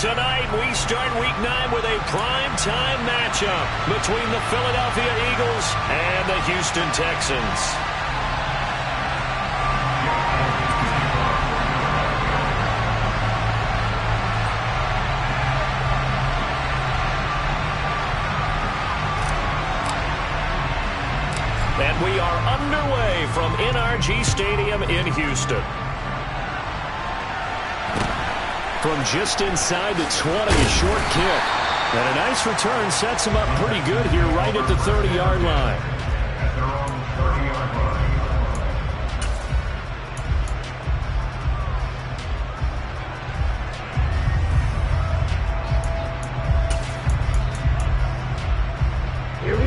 Tonight, we start Week 9 with a prime-time matchup between the Philadelphia Eagles and the Houston Texans. And we are underway from NRG Stadium in Houston. From just inside the 20, a short kick. And a nice return sets him up pretty good here right at the 30-yard line.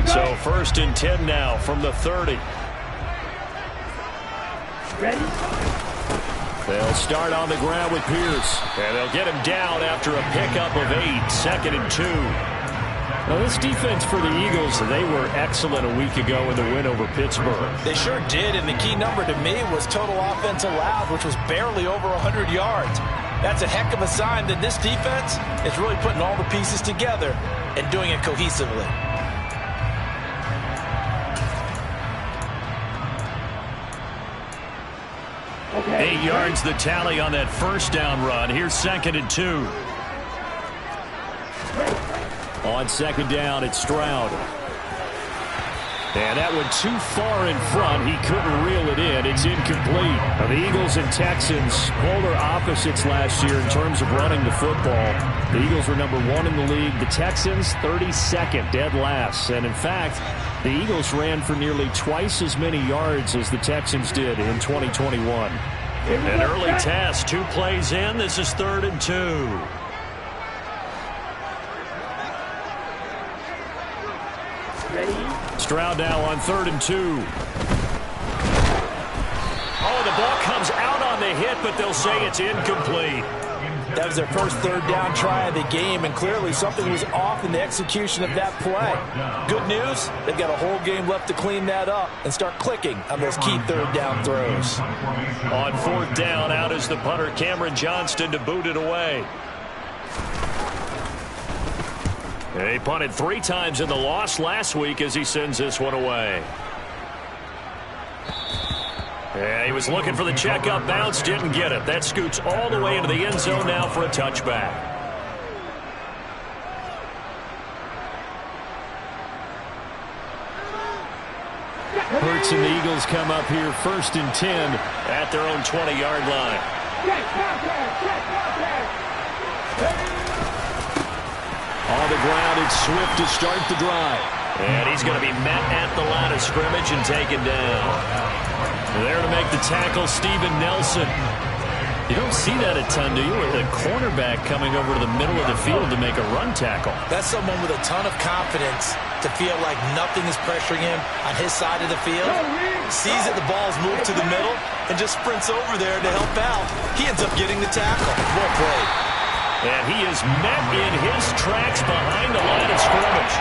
So 1st and 10 now from the 30. Ready? They'll start on the ground with Pierce. And they'll get him down after a pickup of 8, 2nd and 2. Now, this defense for the Eagles, they were excellent a week ago in the win over Pittsburgh. They sure did, and the key number to me was total offense allowed, which was barely over 100 yards. That's a heck of a sign that this defense is really putting all the pieces together and doing it cohesively. Okay. 8 yards the tally on that first down run. Here's 2nd and 2. On 2nd down, it's Stroud. And that went too far in front. He couldn't reel it in. It's incomplete. Now, the Eagles and Texans, polar opposites last year in terms of running the football. The Eagles were number 1 in the league. The Texans, 32nd, dead last. And, in fact, the Eagles ran for nearly twice as many yards as the Texans did in 2021. An early test, 2 plays in. This is 3rd and 2. Stroud now on 3rd and 2. Oh, the ball comes out on the hit, but they'll say it's incomplete. That was their first 3rd down try of the game, and clearly something was off in the execution of that play. Good news, they've got a whole game left to clean that up and start clicking on those key 3rd down throws. On 4th down, out is the punter, Cameron Johnston, to boot it away. He punted 3 times in the loss last week as he sends this one away. Yeah, he was looking for the checkup bounce, didn't get it. That scoots all the way into the end zone now for a touchback. Hurts and the Eagles come up here 1st and 10 at their own 20-yard line. On the ground, it's Swift to start the drive. And he's going to be met at the line of scrimmage and taken down. There to make the tackle, Steven Nelson. You don't see that a ton, do you? With a cornerback coming over to the middle of the field to make a run tackle. That's someone with a ton of confidence to feel like nothing is pressuring him on his side of the field. Sees that the ball's moved to the middle and just sprints over there to help out. He ends up getting the tackle. Well played. And he is met in his tracks behind the line of scrimmage.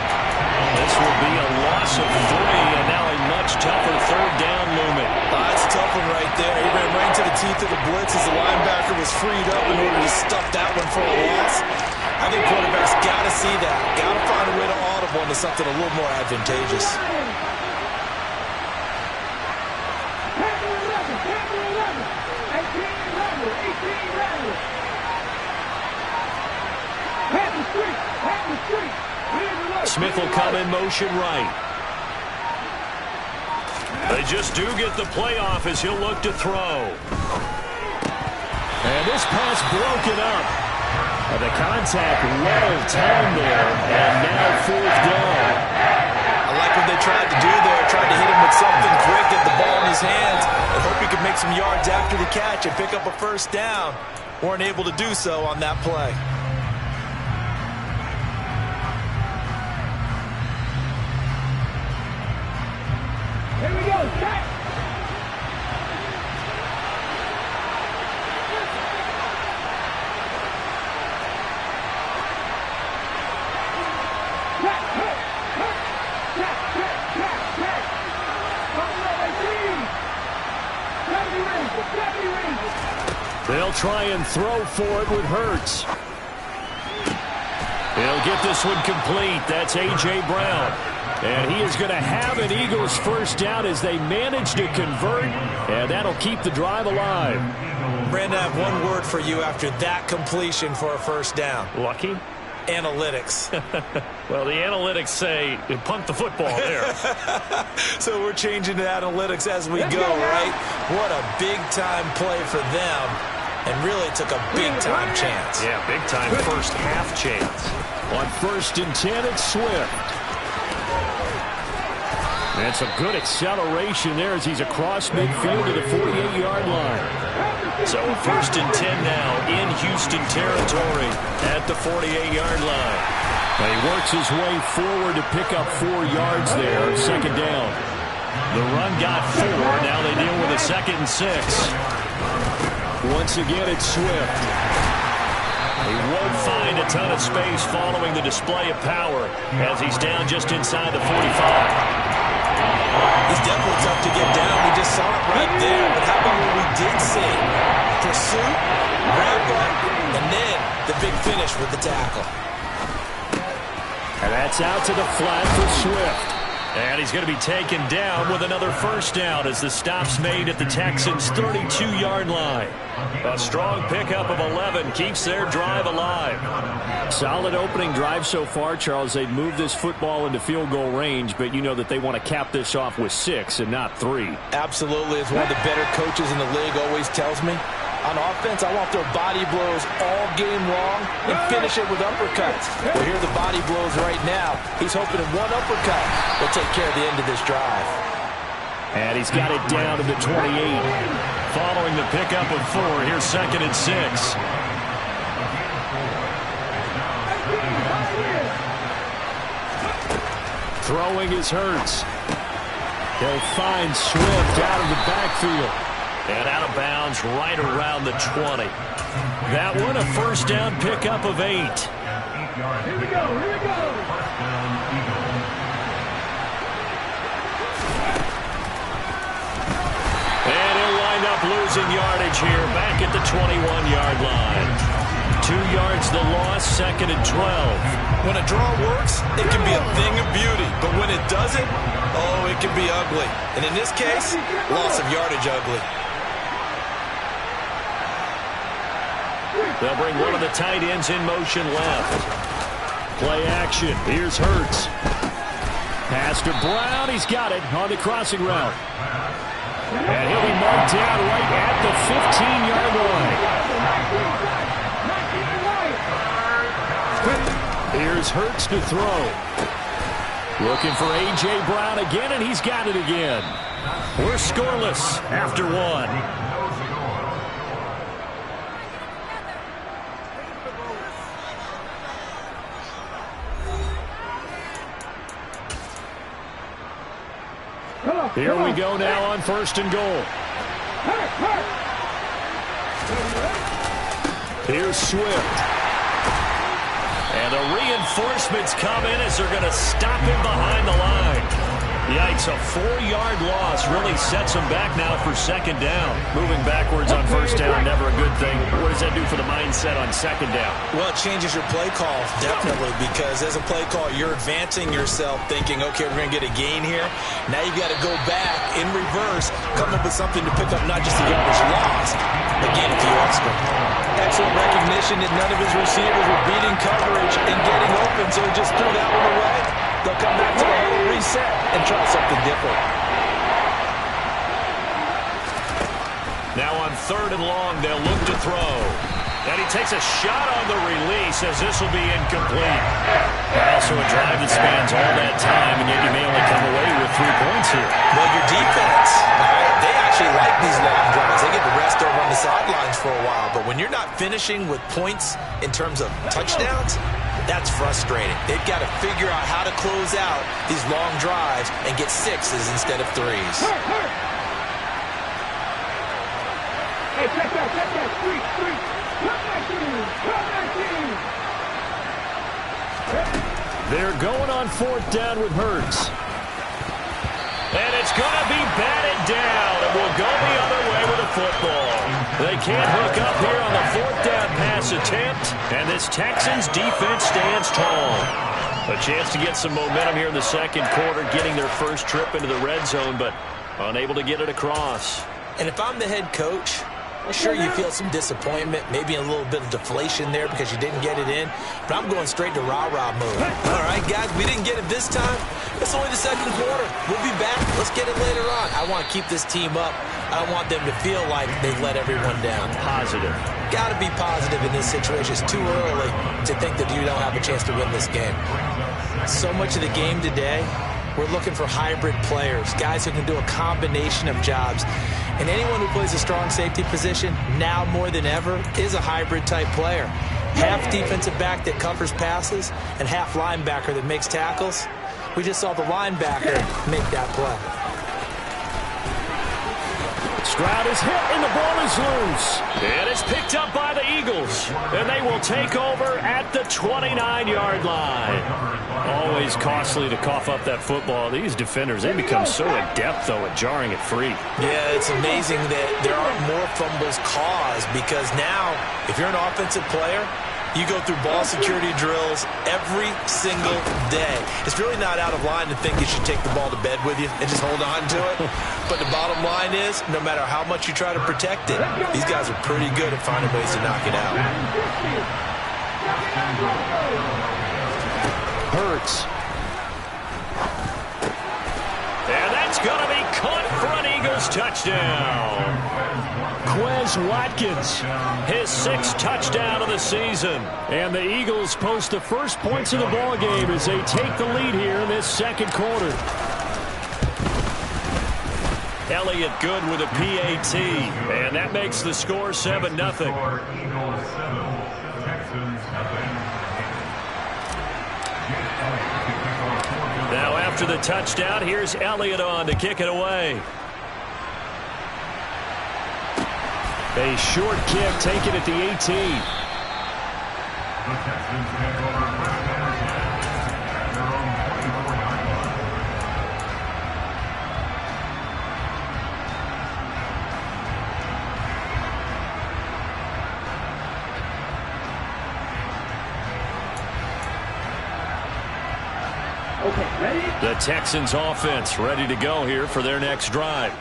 This will be a loss of 3, and now a much tougher 3rd down looming. That's a tough one right there. He ran right into the teeth of the blitz as the linebacker was freed up in order to stuff that one for a loss. I think quarterbacks got to see that. Got to find a way to audible into something a little more advantageous. Smith will come in motion right. They just do get the play off as he'll look to throw. And this pass broken up. The contact well timed there, and now 4th down. I like what they tried to do there. Tried to hit him with something quick, get the ball in his hands, and hope he could make some yards after the catch and pick up a 1st down. Weren't able to do so on that play. Here we go, set. They'll try and throw for it with Hurts. He'll get this one complete. That's A.J. Brown. And he is going to have an Eagles first down as they manage to convert, and that'll keep the drive alive. Brandon, I have one word for you after that completion for a first down. Lucky? Analytics. Well, the analytics say punt the football there. So we're changing to analytics as we go, right? What a big-time play for them. And really took a big-time chance. Yeah, big-time first half chance. On 1st and 10, it's Swift. And some good acceleration there as he's across midfield to the 48-yard line. So 1st and 10 now in Houston territory at the 48-yard line. Now he works his way forward to pick up 4 yards there, 2nd down. The run got 4. Now they deal with a 2nd and 6. Once again, it's Swift. He won't find a ton of space following the display of power as he's down just inside the 45. He's definitely tough to get down. We just saw it right there. But how about what we did see? Pursuit, wrap up, and then the big finish with the tackle. And that's out to the flat for Swift. And he's going to be taken down with another first down as the stop's made at the Texans' 32-yard line. A strong pickup of 11 keeps their drive alive. Solid opening drive so far, Charles. They've moved this football into field goal range, but you know that they want to cap this off with 6 and not 3. Absolutely. As one of the better coaches in the league always tells me, on offense, I want their body blows all game long and finish it with uppercuts. Well, here are the body blows right now. He's hoping in one uppercut will take care of the end of this drive. And he's got it down to the 28. Following the pickup of 4, here's 2nd and 6. Throwing is Hurts. He'll find Swift out of the backfield. And out of bounds right around the 20. That one a first down pickup of 8. Here we go, here we go. And he'll wind up losing yardage here back at the 21-yard line. 2 yards the loss, 2nd and 12. When a draw works, it can be a thing of beauty. But when it doesn't, oh, it can be ugly. And in this case, loss of yardage ugly. They'll bring one of the tight ends in motion left. Play action. Here's Hurts. Pass to Brown. He's got it on the crossing route. And he'll be marked down right at the 15-yard line. Here's Hurts to throw. Looking for A.J. Brown again, and he's got it again. We're scoreless after 1. Here we go now on 1st and goal. Here's Swift. And the reinforcements come in as they're going to stop him behind the line. Yikes, a 4-yard loss really sets him back now for 2nd down. Moving backwards on 1st down, never a good thing. What does that do for the mindset on 2nd down? Well, it changes your play call, definitely, because as a play call, you're advancing yourself thinking, okay, we're going to get a gain here. Now you've got to go back in reverse, come up with something to pick up not just the yardage lost, but gain a few extra. Excellent recognition that none of his receivers were beating coverage and getting open, so he just threw that one away. They'll come back to the whole reset and try something different. Now on 3rd and long, they'll look to throw. And he takes a shot on the release as this will be incomplete. Also a drive that spans all that time, and yet you may only come away with 3 points here. Well, your defense, they actually like these long drives. They get the rest over on the sidelines for a while. But when you're not finishing with points in terms of touchdowns, that's frustrating. They've got to figure out how to close out these long drives and get 6s instead of 3s. Hey, check that. Street. Come back in. They're going on 4th down with Hurts. And it's going to be batted down, and we'll go the other way with the football. They can't hook up here on the 4th down pass attempt, And this Texans defense stands tall. A chance to get some momentum here in the second quarter, getting their first trip into the red zone, but unable to get it across. And if I'm the head coach, sure, you feel some disappointment, maybe a little bit of deflation there because you didn't get it in, but I'm going straight to rah-rah mode. All right, guys, we didn't get it this time. It's only the second quarter. We'll be back. Let's get it later on. I want to keep this team up. I don't want them to feel like they've let everyone down. Positive. Got to be positive in this situation. It's too early to think that you don't have a chance to win this game. So much of the game today, we're looking for hybrid players, guys who can do a combination of jobs. And anyone who plays a strong safety position, now more than ever, is a hybrid-type player. Half defensive back that covers passes and half linebacker that makes tackles. We just saw the linebacker make that play. Stroud is hit, and the ball is loose. And it's picked up by the Eagles. And they will take over at the 29-yard line. Always costly to cough up that football. These defenders, they become so adept, though, at jarring it free. Yeah, it's amazing that there aren't more fumbles caused because now, if you're an offensive player, you go through ball security drills every single day. It's really not out of line to think you should take the ball to bed with you and just hold on to it. But the bottom line is, no matter how much you try to protect it, these guys are pretty good at finding ways to knock it out. Hurts. And that's going to be caught for an Eagles touchdown. Quez Watkins, his 6th touchdown of the season. And the Eagles post the first points of the ball game as they take the lead here in this second quarter. Elliott good with a PAT, and that makes the score 7-0. Now after the touchdown, here's Elliott on to kick it away. A short kick taken at the 18. The Texans offense ready to go here for their next drive.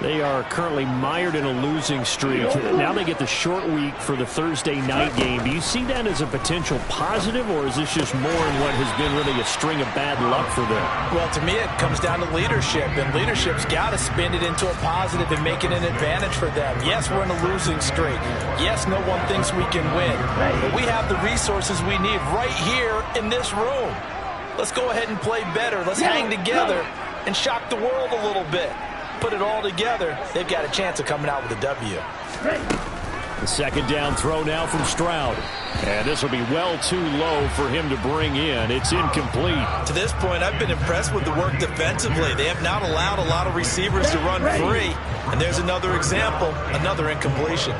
They are currently mired in a losing streak. Now they get the short week for the Thursday night game. Do you see that as a potential positive, or is this just more in what has been really a string of bad luck for them? Well, to me, it comes down to leadership, and leadership's got to spin it into a positive and make it an advantage for them. Yes, we're in a losing streak. Yes, no one thinks we can win, but we have the resources we need right here in this room. Let's go ahead and play better. Let's hang together and shock the world a little bit. Put it all together, they've got a chance of coming out with a W. The second down throw now from Stroud. And this will be well too low for him to bring in. It's incomplete. To this point, I've been impressed with the work defensively. They have not allowed a lot of receivers to run free. And there's another example, another incompletion.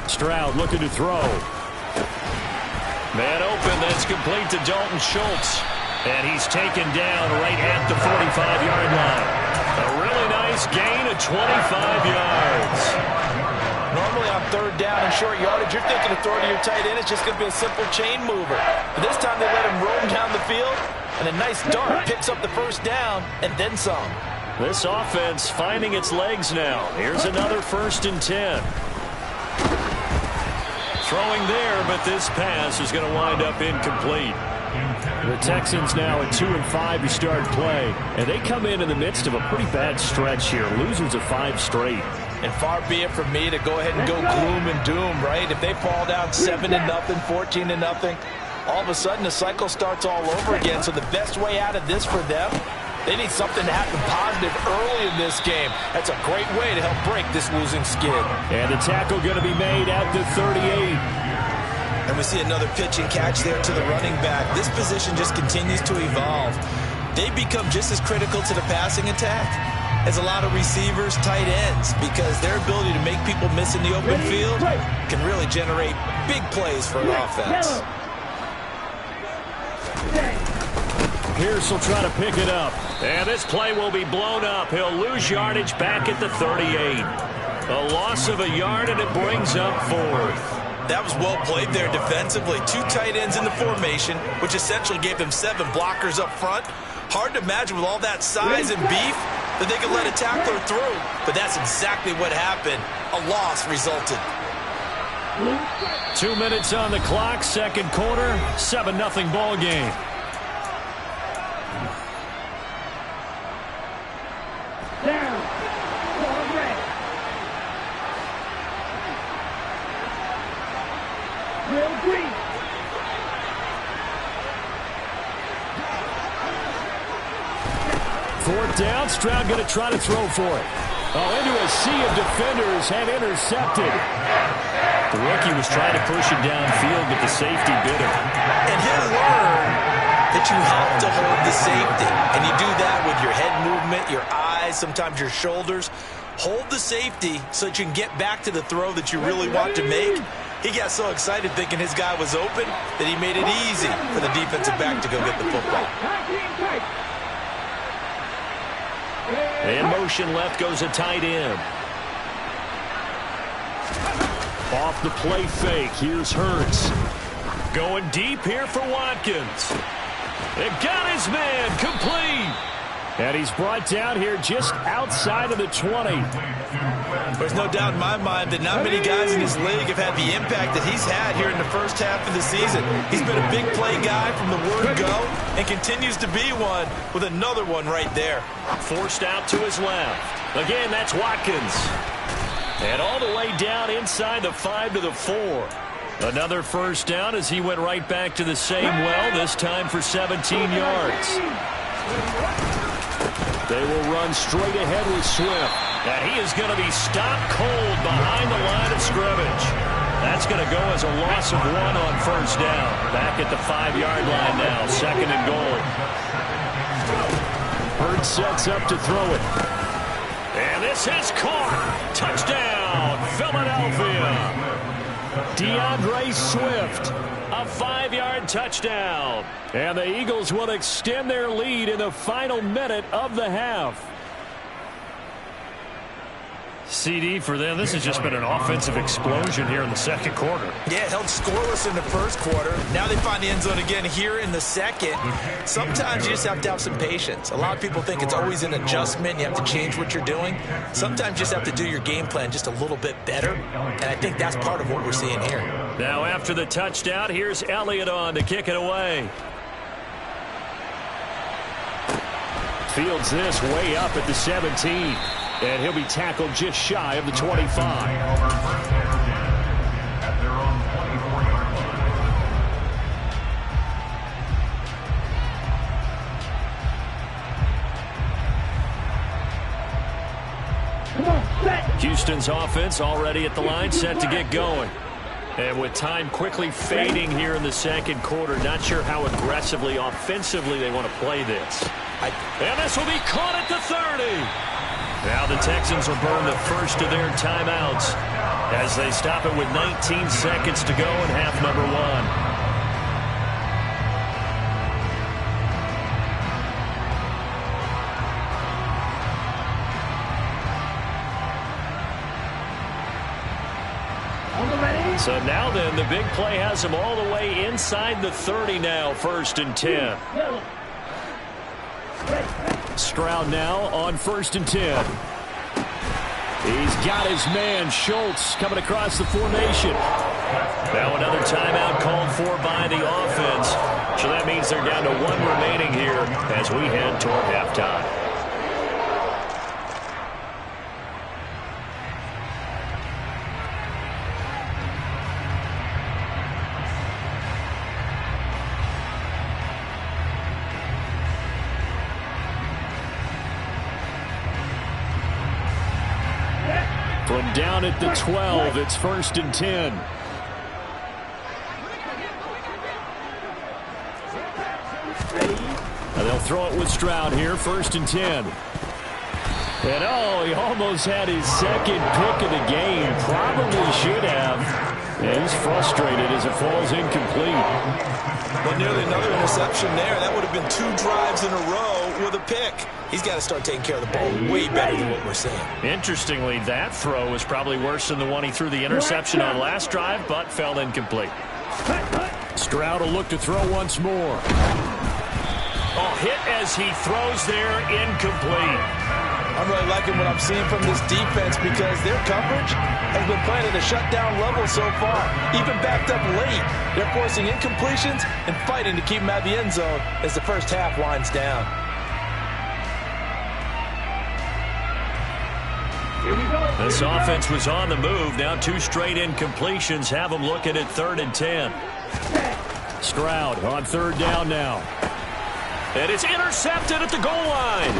Stroud looking to throw. Man open, that's complete to Dalton Schultz. And he's taken down right at the 45-yard line. A really nice gain of 25 yards. Normally on third down and short yardage, you're thinking of throwing to your tight end. It's just going to be a simple chain mover. But this time they let him roam down the field, and a nice dart picks up the first down and then some. This offense finding its legs now. Here's another 1st and 10. Throwing there, but this pass is going to wind up incomplete. The Texans now at 2-5 to start play, and they come in the midst of a pretty bad stretch here. Losers of 5 straight. And far be it from me to go ahead and go gloom and doom, right? If they fall down 7-0, 14-0, all of a sudden the cycle starts all over again. So the best way out of this for them, they need something to happen positive early in this game. That's a great way to help break this losing skid. And the tackle going to be made at the 38. And we see another pitch and catch there to the running back. This position just continues to evolve. They become just as critical to the passing attack as a lot of receivers, tight ends, because their ability to make people miss in the open field can really generate big plays for an offense. Pierce will try to pick it up. And this play will be blown up. He'll lose yardage back at the 38. A loss of a yard, and it brings up 4th. That was well played there defensively. 2 tight ends in the formation, which essentially gave them 7 blockers up front. Hard to imagine with all that size and beef that they could let a tackler through. But that's exactly what happened. A loss resulted. 2 minutes on the clock, second quarter, 7-0 ball game. Down. Ball red. Real green. Fourth down, Stroud going to try to throw for it. Oh, into a sea of defenders and intercepted. The rookie was trying to push it downfield, but the safety bit him. And he'll learn that you have to hold the safety. And you do that with your head movement, your eyes, sometimes your shoulders. Hold the safety so that you can get back to the throw that you really want to make. He got so excited thinking his guy was open that he made it easy for the defensive back to go get the football. In motion left goes a tight end. Off the play fake. Here's Hurts. Going deep here for Watkins. It got his man complete. And he's brought down here just outside of the 20. There's no doubt in my mind that not many guys in this league have had the impact that he's had here in the first half of the season. He's been a big play guy from the word go and continues to be one with another one right there. Forced out to his left. Again, that's Watkins. And all the way down inside the 5 to the 4. Another first down as he went right back to the same well, this time for 17 yards. They will run straight ahead with Swift. And he is going to be stopped cold behind the line of scrimmage. That's going to go as a loss of 1 on first down. Back at the 5-yard line now, 2nd and goal. Hurts sets up to throw it. And this is caught. Touchdown, Philadelphia. DeAndre Swift, a 5-yard touchdown. And the Eagles will extend their lead in the final minute of the half. CD for them. This has just been an offensive explosion here in the second quarter. Yeah, held scoreless in the first quarter. Now they find the end zone again here in the second. Sometimes you just have to have some patience. A lot of people think it's always an adjustment. You have to change what you're doing. Sometimes you just have to do your game plan just a little bit better. And I think that's part of what we're seeing here. Now after the touchdown, here's Elliott on to kick it away. Fields this way up at the 17. And he'll be tackled just shy of the 25. Houston's offense already at the line, set to get going. And with time quickly fading here in the second quarter, not sure how aggressively, offensively they want to play this. And this will be caught at the 30. Now the Texans will burn the first of their timeouts as they stop it with 19 seconds to go in half number 1. So now then, the big play has him all the way inside the 30 now, 1st and 10. Stroud now on 1st and 10. He's got his man, Schultz, coming across the formation. Now another timeout called for by the offense. So that means they're down to 1 remaining here as we head toward halftime. From down at the 12, it's 1st and 10. And they'll throw it with Stroud here, 1st and 10. And oh, he almost had his second pick of the game. Probably should have. Yeah, he's frustrated as it falls incomplete. But nearly another interception there. That would have been 2 drives in a row with a pick. He's got to start taking care of the ball way better than what we're seeing. Interestingly, that throw was probably worse than the one he threw the interception on last drive, but fell incomplete. Stroud will look to throw once more. Oh, hit as he throws there, incomplete. I'm really liking what I'm seeing from this defense because their coverage has been playing at a shutdown level so far. Even backed up late, they're forcing incompletions and fighting to keep them out of the end zone as the first half winds down. This offense was on the move. Now 2 straight incompletions have them looking at 3rd and 10. Stroud on 3rd down now. And it's intercepted at the goal line.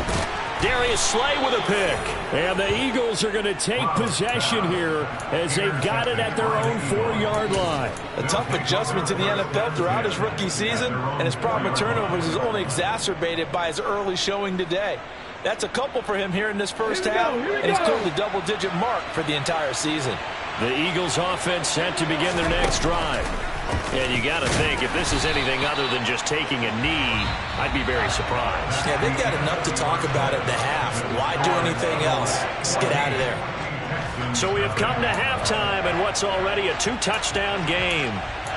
Darius Slay with a pick. And the Eagles are going to take possession here as they've got it at their own 4-yard line. A tough adjustment to the NFL throughout his rookie season, and his problem with turnovers is only exacerbated by his early showing today. That's a couple for him here in this first half, and he's cleared the double-digit mark for the entire season. The Eagles offense set to begin their next drive. And you got to think, if this is anything other than just taking a knee, I'd be very surprised. Yeah, they've got enough to talk about at the half. Why do anything else? Just get out of there. So we have come to halftime in what's already a 2-touchdown game.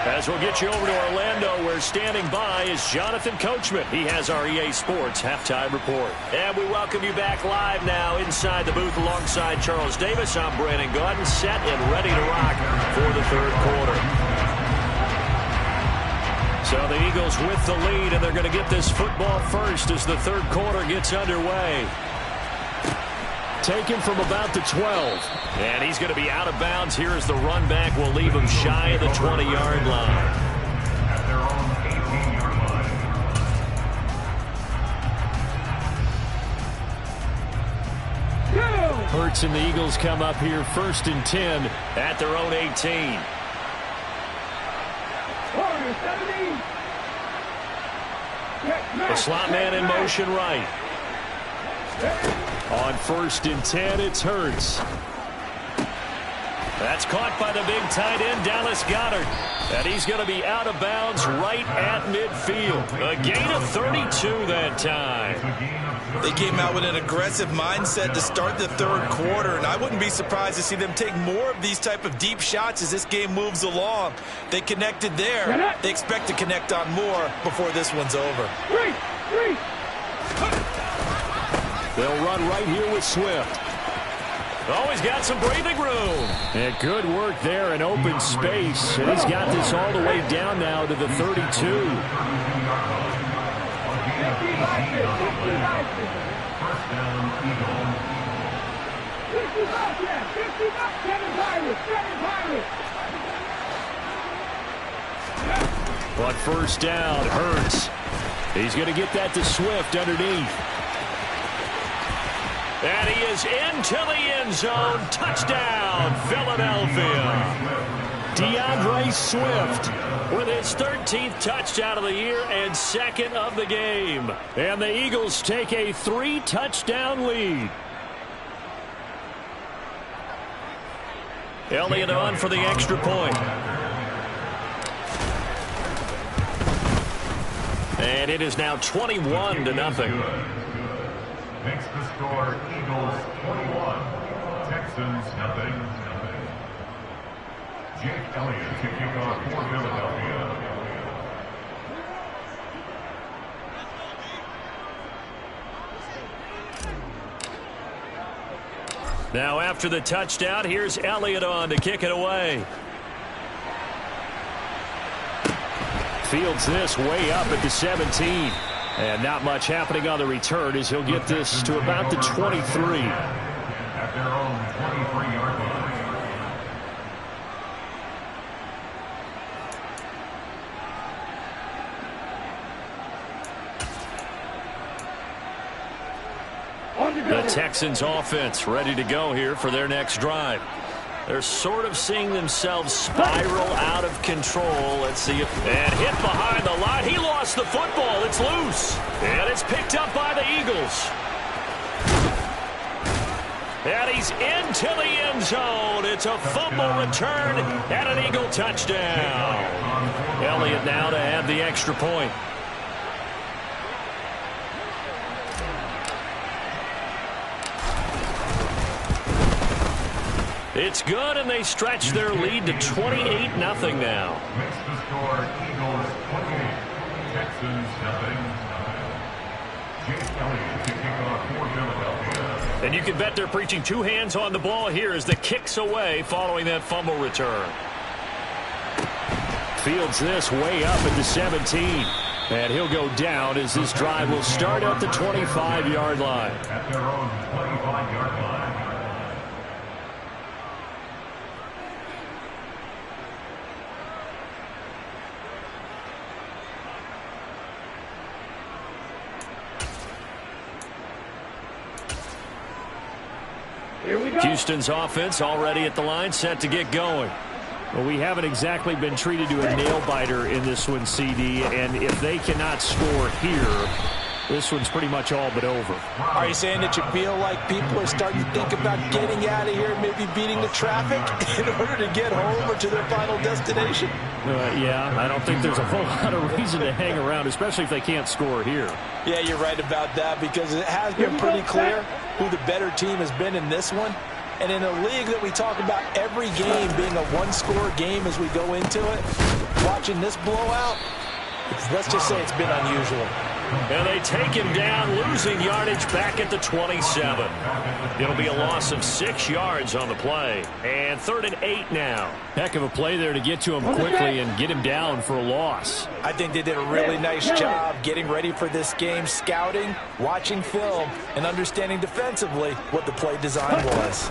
As we'll get you over to Orlando, where standing by is Jonathan Coachman. He has our EA Sports halftime report. And we welcome you back live now inside the booth alongside Charles Davis. I'm Brandon Gordon, set and ready to rock for the 3rd quarter. So the Eagles with the lead, and they're going to get this football first as the 3rd quarter gets underway. Taken from about the 12. And he's going to be out of bounds here as the run back will leave him shy of the 20-yard line. Hurts and the Eagles come up here 1st and 10 at their own 18. The slot man in motion right. On 1st and 10, it's Hurts. That's caught by the big tight end, Dallas Goedert. And he's going to be out of bounds right at midfield. A gain of 32 that time. They came out with an aggressive mindset to start the 3rd quarter, and I wouldn't be surprised to see them take more of these type of deep shots as this game moves along. They connected there. They expect to connect on more before this one's over. They'll run right here with Swift. Oh, he's got some breathing room. And good work there in open space. And he's got this all the way down now to the 32. On 1st down, Hurts. He's going to get that to Swift underneath. And he is into the end zone. Touchdown, Philadelphia. DeAndre Swift with his 13th touchdown of the year and 2nd of the game. And the Eagles take a 3-touchdown lead. Elliott on for the extra point. And it is now 21-0. Makes the score Eagles 21, Texans nothing. Jake Elliott to kick off for Philadelphia. Now after the touchdown, here's Elliott on to kick it away. Fields this way up at the 17. And not much happening on the return as he'll get this to about the 23. At their own 23-yard line. The Texans offense ready to go here for their next drive. They're sort of seeing themselves spiral out of control. Let's see if... And hit behind the line. He lost the football. It's loose. And it's picked up by the Eagles. And he's into the end zone. It's a fumble return and an Eagle touchdown. Elliott now to have the extra point. It's good, and they stretch their lead to 28-0 now. Makes the score Eagles 28, Texans 0. Jake Elliott to kick off for Philadelphia. And you can bet they're preaching two hands on the ball here as the kick's away following that fumble return. Fields this way up at the 17. And he'll go down as this drive will start at the 25-yard line. At their own 25-yard line. Here we go. Houston's offense already at the line, set to get going. Well, we haven't exactly been treated to a nail-biter in this one, CD, and if they cannot score here, this one's pretty much all but over. Are you saying that you feel like people are starting to think about getting out of here, maybe beating the traffic in order to get home or to their final destination? Yeah, I don't think there's a whole lot of reason to hang around, especially if they can't score here. Yeah, you're right about that because it has been pretty clear who the better team has been in this one. And in a league that we talk about every game being a one-score game as we go into it, watching this blowout, let's just say it's been unusual. And they take him down, losing yardage back at the 27. It'll be a loss of 6 yards on the play. And 3rd and 8 now. Heck of a play there to get to him quickly and get him down for a loss. I think they did a really nice job getting ready for this game, scouting, watching film, and understanding defensively what the play design was.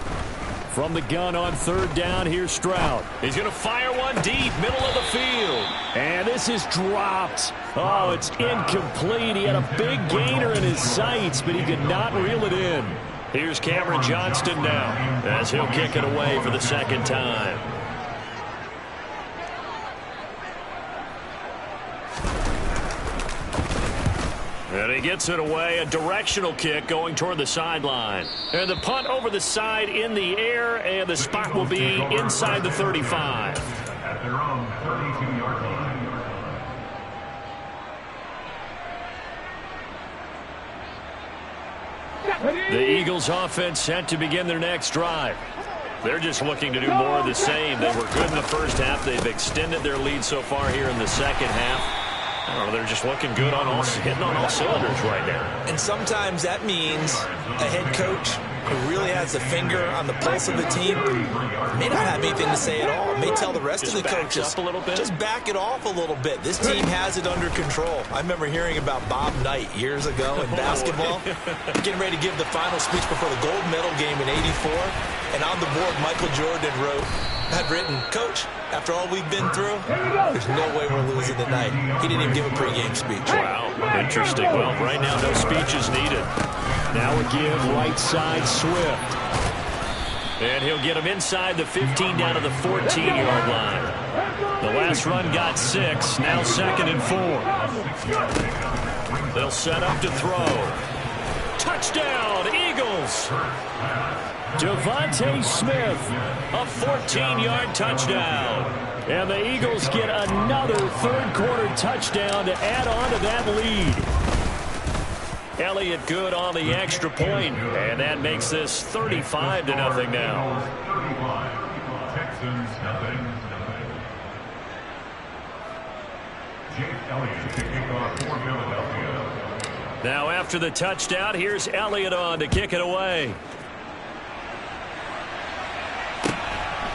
From the gun on 3rd down, here's Stroud. He's going to fire one deep, middle of the field. And this is dropped. Oh, it's incomplete. He had a big gainer in his sights, but he could not reel it in. Here's Cameron Johnston now as he'll kick it away for the 2nd time. And he gets it away, a directional kick going toward the sideline. And the punt over the side in the air, and the spot will be inside the 35. At their own 32-yard line. The Eagles offense set to begin their next drive. They're just looking to do more of the same. They were good in the first half. They've extended their lead so far here in the second half. I don't know, they're just looking good on hitting on all cylinders right now. And sometimes that means a head coach who really has a finger on the pulse of the team may not have anything to say at all. May tell the rest of the coaches, up a little bit. Just back it off a little bit. This team has it under control. I remember hearing about Bob Knight years ago in basketball, getting ready to give the final speech before the gold medal game in '84. And on the board, Michael Jordan had written, "Coach, after all we've been through, there's no way we're losing tonight." He didn't even give a pregame speech. Wow, interesting. Well, right now, no speech is needed. Now a give, right side, Swift. And he'll get him inside the 15 down to the 14-yard line. The last run got 6, now 2nd and 4. They'll set up to throw. Touchdown, Eagles! Devontae Smith, a 14-yard touchdown. And the Eagles get another third-quarter touchdown to add on to that lead. Elliott good on the extra point, and that makes this 35-0 now. 35, Texans 0. Jake Elliott to kick off for Philadelphia. Now after the touchdown, here's Elliott on to kick it away.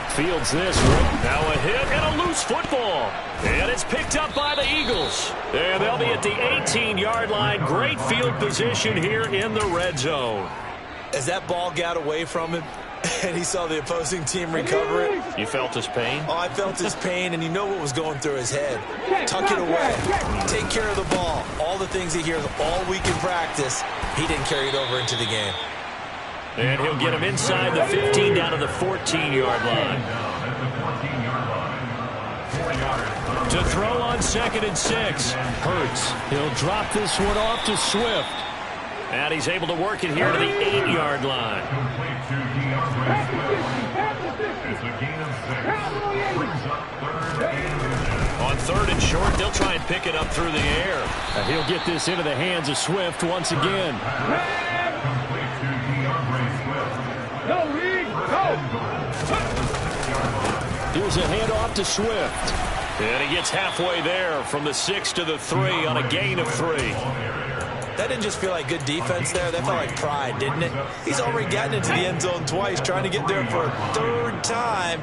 Fields this one. Now a hit and a loose football. And it's picked up by the Eagles. And they'll be at the 18-yard line. Great field position here in the red zone. As that ball got away from him and he saw the opposing team recover it. You felt his pain? Oh, I felt his pain, and you know what was going through his head. Tuck it away. Take care of the ball. All the things he hears all week in practice, he didn't carry it over into the game. And he'll get him inside the 15 down to the 14-yard line. To throw on 2nd and 6. Hurts. He'll drop this one off to Swift. And he's able to work it here to the 8-yard line. It's a gain of 6. Brings up 3rd and 10. On 3rd and short, they'll try and pick it up through the air. And he'll get this into the hands of Swift once again. Complete to DeAndre Swift. Go, Reed, go! Here's a handoff to Swift. And he gets halfway there from the 6 to the 3 on a gain of 3. That didn't just feel like good defense there. That felt like pride, didn't it? He's already gotten into the end zone twice, trying to get there for a 3rd time.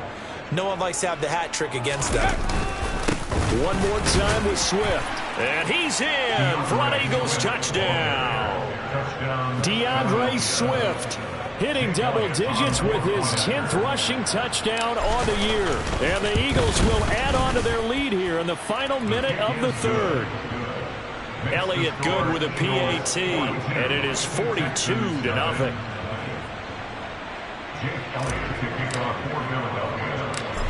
No one likes to have the hat trick against them. One more time with Swift. And he's in for an Eagles touchdown. DeAndre Swift hitting double digits with his 10th rushing touchdown on the year. And the Eagles will add on to their lead here in the final minute of the 3rd. Elliott good with a PAT, and it is 42-0.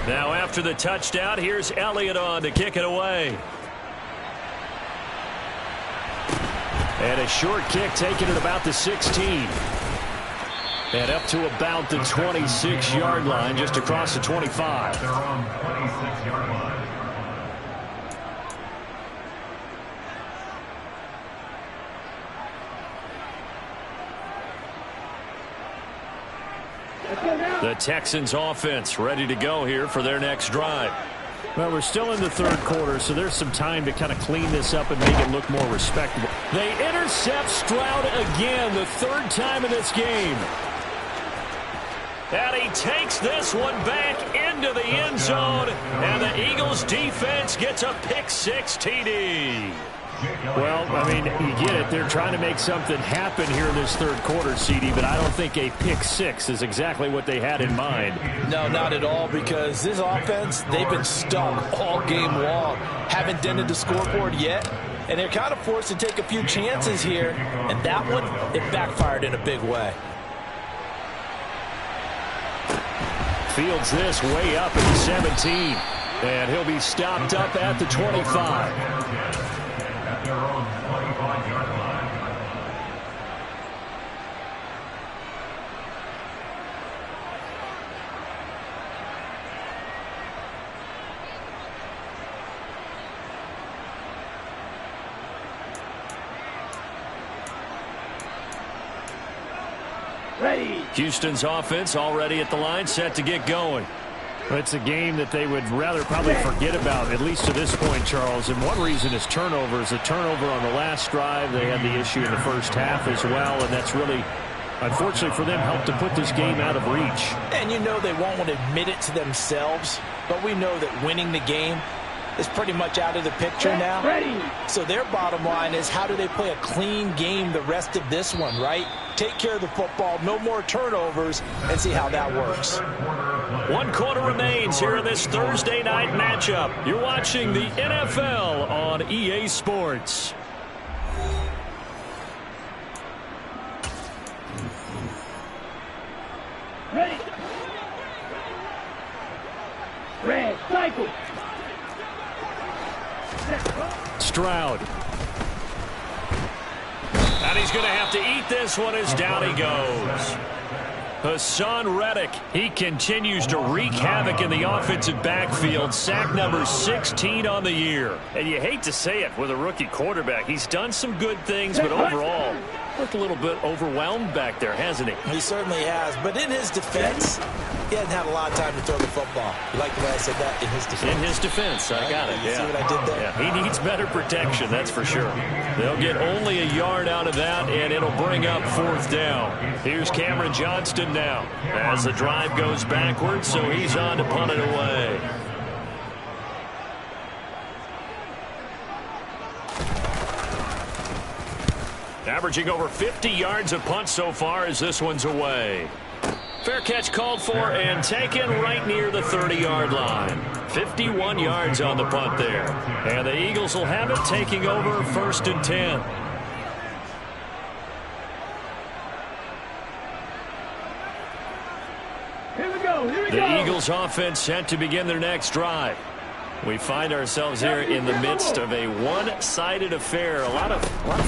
Now after the touchdown, here's Elliott on to kick it away. And a short kick taken at about the 16. And up to about the 26-yard line, just across the 25. They're on 26-yard line. The Texans offense ready to go here for their next drive. Well, we're still in the 3rd quarter, so there's some time to kind of clean this up and make it look more respectable. They intercept Stroud again, the 3rd time in this game. And he takes this one back into the end zone, and the Eagles defense gets a pick-6 TD. Well, I mean, you get it. They're trying to make something happen here in this 3rd quarter, CD, but I don't think a pick-6 is exactly what they had in mind. No, not at all, because this offense, they've been stuck all game long. Haven't dented the scoreboard yet, and they're kind of forced to take a few chances here, and that one, it backfired in a big way. Fields this way up at the 17, and he'll be stopped up at the 25. At their own 25-yard line. Ready. Houston's offense already at the line, set to get going. It's a game that they would rather probably forget about, at least to this point, Charles. And one reason is turnovers. A turnover on the last drive. They had the issue in the first half as well, and that's really, unfortunately for them, helped to put this game out of reach. And you know they won't want to admit it to themselves, but we know that winning the game is pretty much out of the picture now. Ready. So their bottom line is, how do they play a clean game the rest of this one, right? Take care of the football, no more turnovers, and see how that works. 1 quarter remains here in this Thursday night matchup. You're watching the NFL on EA Sports. Ready. Red, cycle. Stroud. And he's going to have to eat this one as down he goes. Hassan Reddick, he continues to wreak havoc in the offensive backfield. Sack number 16 on the year. And you hate to say it with a rookie quarterback. He's done some good things, but overall, looked a little bit overwhelmed back there, hasn't he? He certainly has. But in his defense, he hasn't had a lot of time to throw the football. You like the way I said that? In his defense. In his defense, I got it. You see what I did there? Yeah, he needs better protection, that's for sure. They'll get only a yard out of that, and it'll bring up 4th down. Here's Cameron Johnston now as the drive goes backwards, so he's on to punt it away. Averaging over 50 yards a punt so far as this one's away. Fair catch called for and taken right near the 30-yard line. 51 yards on the punt there. And the Eagles will have it, taking over 1st and 10. Here we go. The Eagles offense set to begin their next drive. We find ourselves here in the midst of a one-sided affair. A lot of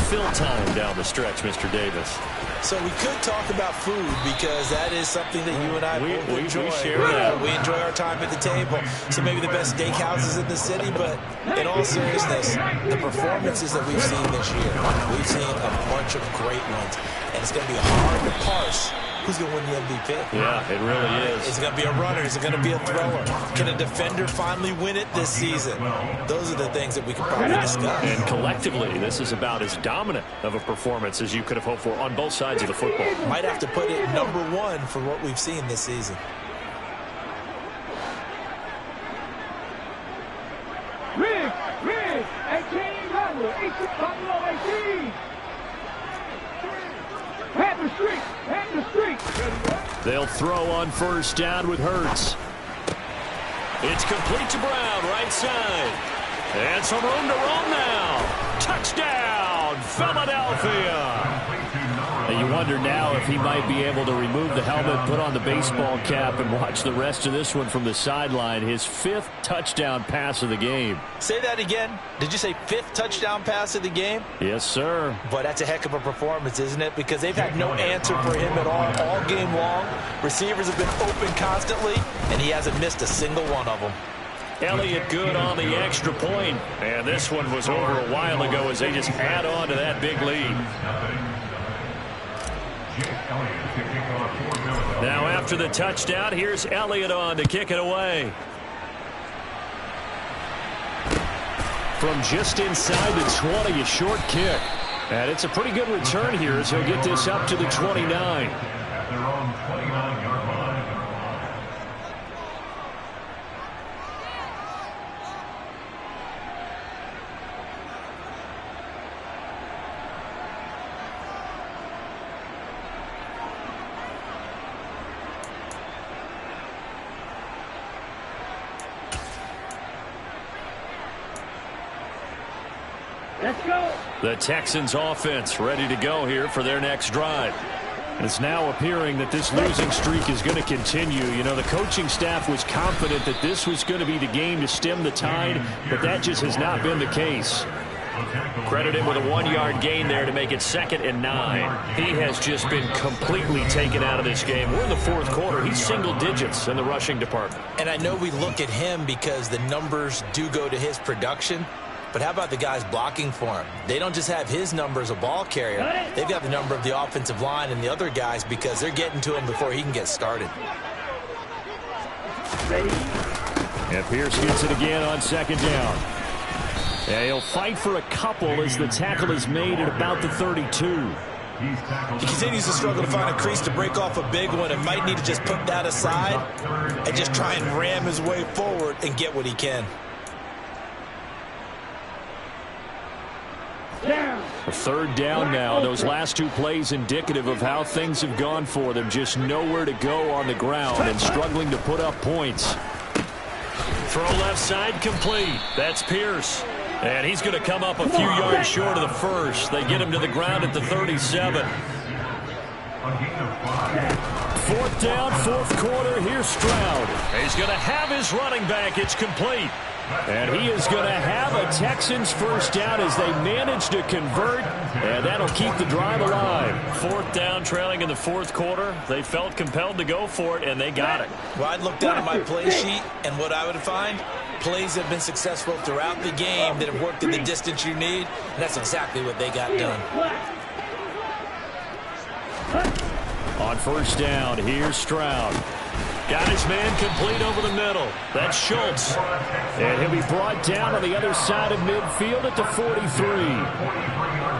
fill time down the stretch, Mr. Davis. So we could talk about food because that is something that you and I both enjoy. We share that. We enjoy our time at the table. So maybe the best steakhouses in the city, but in all seriousness, the performances that we've seen this year, we've seen a bunch of great ones. And it's going to be hard to parse who's going to win the MVP. Yeah, it really is. Is it going to be a runner? Is it going to be a thrower? Can a defender finally win it this season? Those are the things that we can probably discuss. And collectively, this is about as dominant of a performance as you could have hoped for on both sides of the football. Might have to put it number one for what we've seen this season. Riggs, 18, Pablo, 18. Pat the street. They'll throw on first down with Hurts. It's complete to Brown, right side. And some room to roam now. Touchdown, Philadelphia. And you wonder now if he might be able to remove the helmet, put on the baseball cap, and watch the rest of this one from the sideline. His 5th touchdown pass of the game. Say that again. Did you say 5th touchdown pass of the game? Yes, sir. But that's a heck of a performance, isn't it? Because they've had no answer for him at all game long. Receivers have been open constantly, and he hasn't missed a single one of them. Elliott good on the extra point. And this one was over a while ago as they just add on to that big lead. Now after the touchdown, here's Elliott on to kick it away. From just inside the 20, a short kick. And it's a pretty good return here as he'll get this up to the 29. At their own 29-yard line. Let's go. The Texans offense ready to go here for their next drive. It's now appearing that this losing streak is going to continue. You know, the coaching staff was confident that this was going to be the game to stem the tide, but that just has not been the case. Credited with a 1-yard gain there to make it 2nd and 9. He has just been completely taken out of this game. We're in the 4th quarter. He's single digits in the rushing department. And I know we look at him because the numbers do go to his production. But how about the guys blocking for him? They don't just have his number as a ball carrier. They've got the number of the offensive line and the other guys because they're getting to him before he can get started. And Pierce gets it again on 2nd down. Yeah, he'll fight for a couple as the tackle is made at about the 32. He continues to struggle to find a crease to break off a big one and might need to just put that aside and just try and ram his way forward and get what he can. A 3rd down now. Those last 2 plays indicative of how things have gone for them. Just nowhere to go on the ground and struggling to put up points. Throw left side complete. That's Pierce. And he's going to come up a few yards short of the first. They get him to the ground at the 37. 4th down, 4th quarter. Here's Stroud. He's going to have his running back. It's complete. And he is going to have a Texans first down as they manage to convert, and that'll keep the drive alive. 4th down, trailing in the 4th quarter. They felt compelled to go for it, and they got it. Well, I'd look down at my play sheet, and what I would find, plays have been successful throughout the game that have worked in the distance you need, and that's exactly what they got done. On first down, here's Stroud. Got his man complete over the middle. That's Schultz. And he'll be brought down on the other side of midfield at the 43.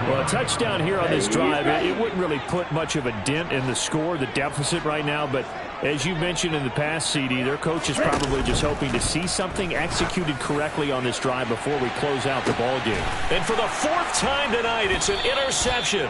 Well, a touchdown here on this drive, it wouldn't really put much of a dent in the score, the deficit right now. But as you mentioned in the past, CD, their coach is probably just hoping to see something executed correctly on this drive before we close out the ball game. And for the 4th time tonight, it's an interception.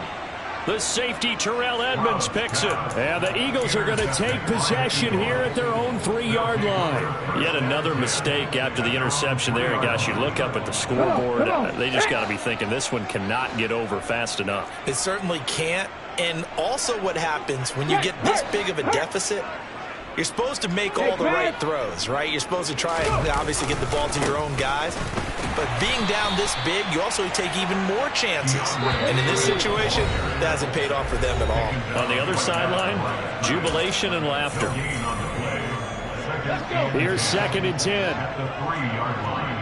The safety, Terrell Edmonds, picks it. And the Eagles are going to take possession here at their own 3-yard line. Yet another mistake after the interception there. And gosh, you look up at the scoreboard, they just got to be thinking this one cannot get over fast enough. It certainly can't. And also what happens when you get this big of a deficit, You're supposed to make all the right throws, right? You're supposed to try and obviously get the ball to your own guys. But being down this big, you also take even more chances. And in this situation, that hasn't paid off for them at all. On the other sideline, jubilation and laughter. Here's 2nd and 10. At the 3-yard line.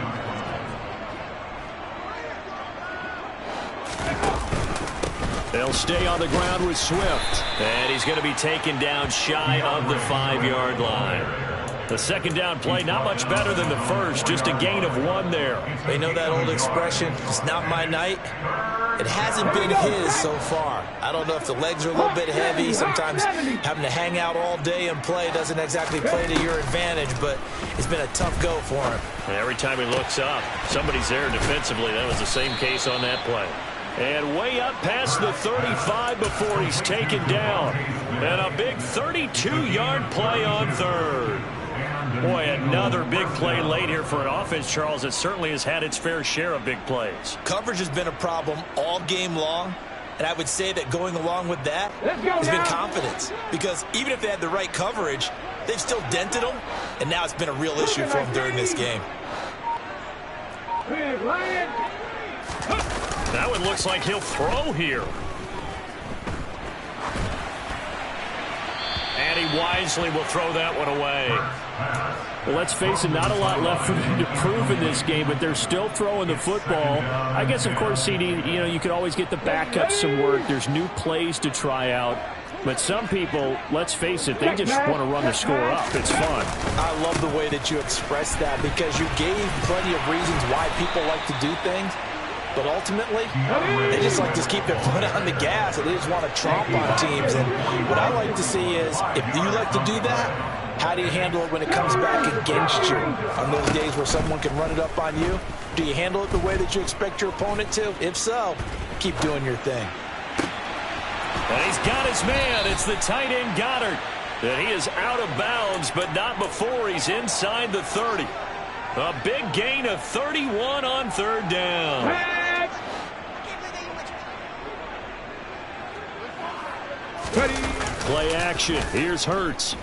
They'll stay on the ground with Swift. And he's going to be taken down shy of the 5-yard line. The 2nd down play, not much better than the first, just a gain of 1 there. They know that old expression, it's not my night. It hasn't been his so far. I don't know if the legs are a little bit heavy. Sometimes having to hang out all day and play doesn't exactly play to your advantage, but it's been a tough go for him. And every time he looks up, somebody's there defensively. That was the same case on that play. And way up past the 35 before he's taken down. And a big 32-yard play on 3rd. Boy, another big play late here for an offense, Charles, that certainly has had its fair share of big plays. Coverage has been a problem all game long, and I would say that going along with that has been confidence. Because even if they had the right coverage, they've still dented them, and now it's been a real issue for them during this game. That one looks like he'll throw here. And he wisely will throw that one away. Well, let's face it, not a lot left for them to prove in this game, but they're still throwing the football. I guess, of course, CD, you could always get the backups some work. There's new plays to try out. But some people, let's face it, they just want to run the score up. It's fun. I love the way that you expressed that because you gave plenty of reasons why people like to do things. But ultimately, they just like to keep their foot on the gas, and they just want to tromp on teams. And what I like to see is, if you like to do that, how do you handle it when it comes back against you? On those days where someone can run it up on you, do you handle it the way that you expect your opponent to? If so, keep doing your thing. And he's got his man. It's the tight end Goddard. And he is out of bounds, but not before he's inside the 30. A big gain of 31 on 3rd down. Play action. Here's Hurts.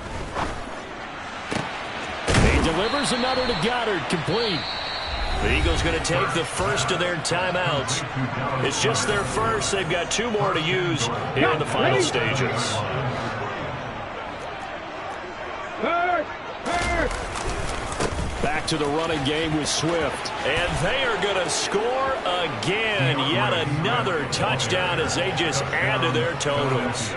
He delivers another to Goddard, complete. The Eagles going to take the first of their timeouts. It's just their first. They've got 2 more to use here in the final stages. Back to the running game with Swift. And they are going to score again. Yet another touchdown as they just add to their totals.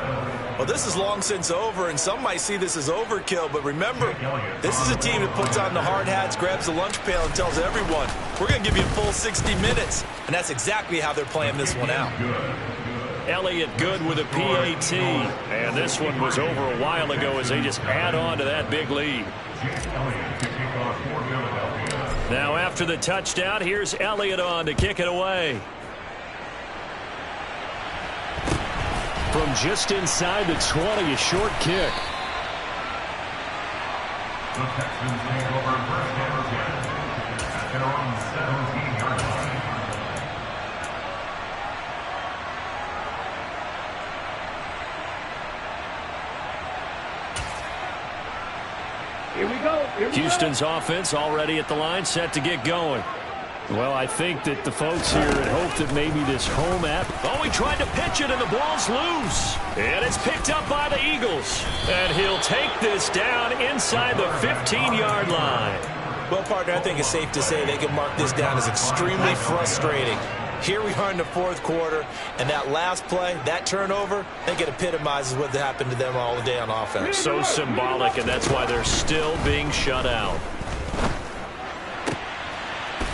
Well, this is long since over, and some might see this as overkill. But remember, this is a team that puts on the hard hats, grabs the lunch pail, and tells everyone, we're going to give you a full 60 minutes. And that's exactly how they're playing this one out. Elliott good with a PAT. And this one was over a while ago as they just add on to that big lead. Now after the touchdown, here's Elliott on to kick it away. From just inside the 20, a short kick. The Texans take over first down at their own 17-yard line. Here we go. Houston's offense already at the line, set to get going. Well, I think that the folks here had hoped that maybe this home Oh, he tried to pitch it, and the ball's loose. And it's picked up by the Eagles. And he'll take this down inside the 15-yard line. Well, partner, I think it's safe to say they can mark this down as extremely frustrating. Here we are in the 4th quarter, and that last play, that turnover, I think it epitomizes what happened to them all day on offense. So symbolic, and that's why they're still being shut out.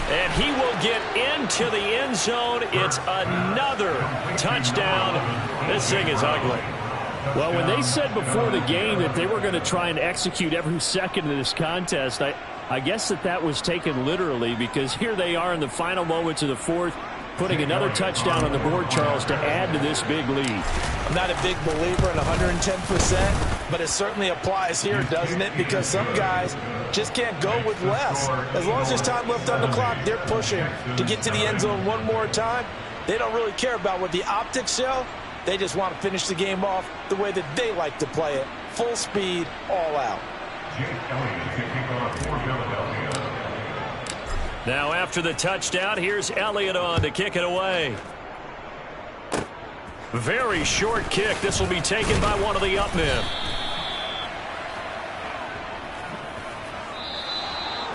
And he will get into the end zone. It's another touchdown. This thing is ugly. Well, when they said before the game that they were going to try and execute every second of this contest, I guess that was taken literally, because here they are in the final moments of the 4th, putting another touchdown on the board, Charles, to add to this big lead. I'm not a big believer in 110%, but it certainly applies here, doesn't it? Because some guys just can't go with less. As long as there's time left on the clock, they're pushing to get to the end zone one more time. They don't really care about what the optics show. They just want to finish the game off the way that they like to play it. full speed, all out. Jake Elliott to kick off for Philadelphia. Now after the touchdown, here's Elliott on to kick it away. Very short kick. This will be taken by one of the up men.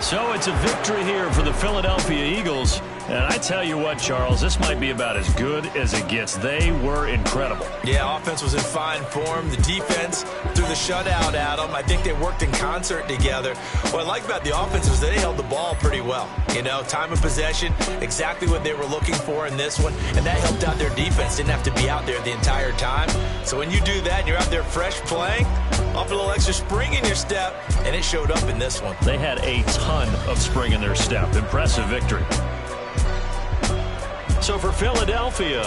So it's a victory here for the Philadelphia Eagles. And I tell you what, Charles, this might be about as good as it gets. They were incredible. Yeah, offense was in fine form. The defense threw the shutout at them. I think they worked in concert together. What I like about the offense was they held the ball pretty well. You know, time of possession, exactly what they were looking for in this one. And that helped out their defense. Didn't have to be out there the entire time. So when you do that and you're out there fresh playing, off a little extra spring in your step, and it showed up in this one. They had a ton of spring in their step. Impressive victory. So for Philadelphia,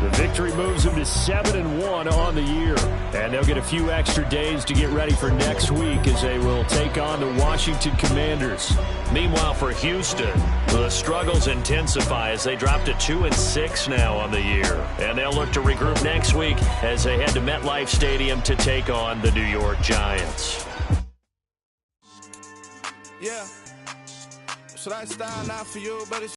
the victory moves them to 7-1 on the year. And they'll get a few extra days to get ready for next week as they will take on the Washington Commanders. Meanwhile, for Houston, the struggles intensify as they drop to 2-6 now on the year. And they'll look to regroup next week as they head to MetLife Stadium to take on the New York Giants. Yeah. Should I style now for you, but it's